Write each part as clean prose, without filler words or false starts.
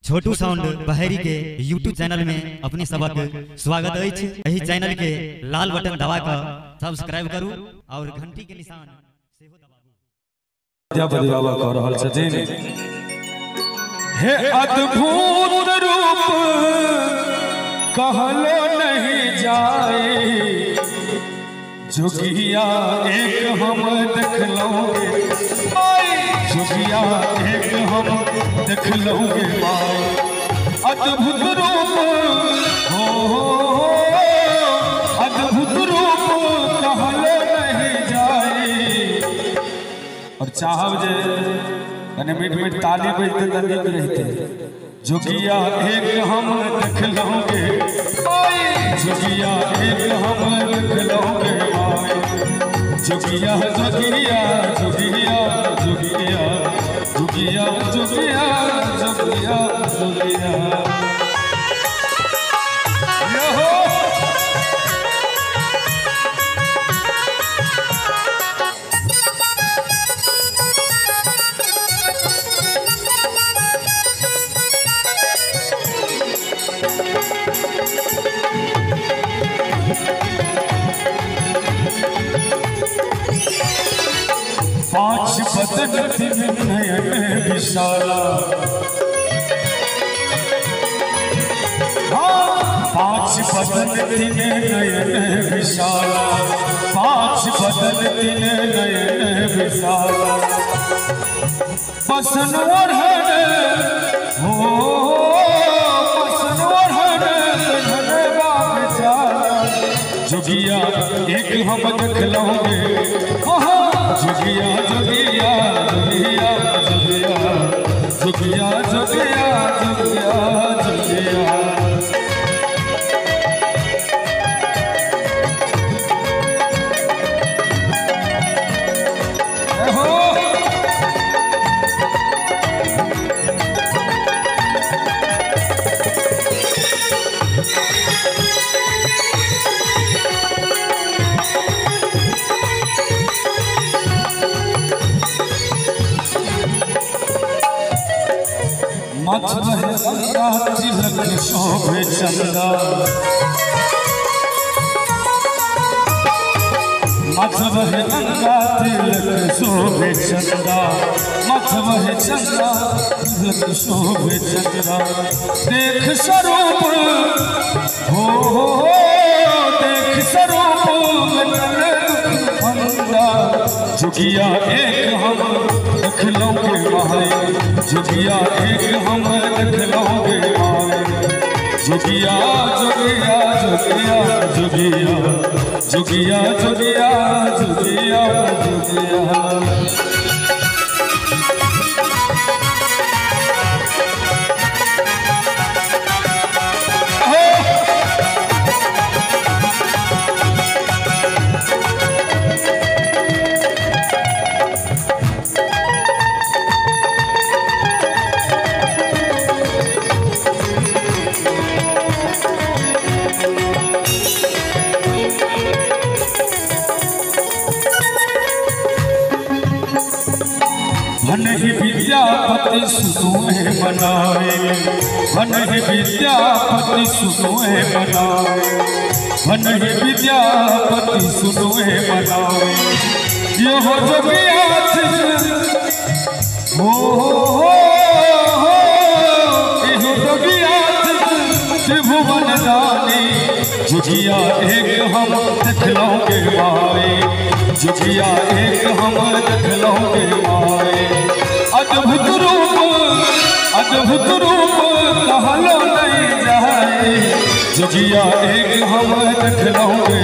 छोटू sound Baheri के YouTube channel में अपनी सबक स्वागत है। यही चैनल के लाल बटन दबा कर सब्सक्राइब करू और घंटी के निशान सेहो दबाबू। बाबा कह रहल छथिन, हे अद्भुत रूप कहलो नहीं जाए, जोगिया एक हम देखलोगे, जोगिया एक हम देखलोगे माए, अद्भुत रूप हो अद्भुत रूप कहलो नहीं जाए। और चाहब जे कने मीठ मीठ ताली बजते त नीक रहते, जोगिया एक हम देखलोगे, जोगिया एक हम देखलोगे माए, जोगिया जोगिया जोगिया जोगिया जोगिया जोगिया जोगिया जोगिया यो पांच बदन दिन नयन विशाला, पांच बदन दिन नयन विशाला, पांच बदन दिन नयन विशाला, बसन ओढ़न हो बसन ओढ़न धनबाग जाला, जोगिया एक हम देखलोगे, जोगिया जोगिया जोगिया जोगिया जोगिया जोगिया जोगिया जोगिया मत बहे गंगा तिलक शोभे चंदा, मत बहे गंगा तिलक शोभे चंदा, मत बहे चंदा तिलक शोभे चंदा, देख स्वरूप हो देख स्वरूप जोगिया एक हम देखलोगे माए, जोगिया एक हम देखलोगे माए, जोगिया जोगिया जोगिया जोगिया जोगिया जोगिया जोगिया जोगिया भन ही विद्यापति सुनुए मनाए, भन ही विद्यापति सुनुए मनाए, भन ही विद्यापति सुनुए मनाए, यो हो जोगिया हो यो जोगिया त्रिभुवन दानी, जोगिया एक हम देखलोगे माए, जोगिया एक हम देखलोगे माए, अद्भुत रूप कहलो नहीं जाए, जोगिया एक हम देखलोगे,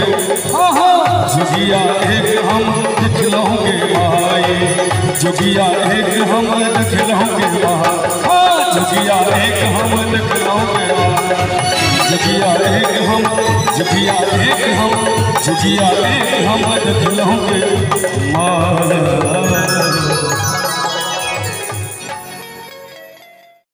जोगिया एक हम देखलोगे माए, जोगिया एक हम देखलोगे माए, जोगिया एक हम देखलोगे माए, जोगिया एक हम जोगिया एक हम जोगिया एक हम देखलोगे माए।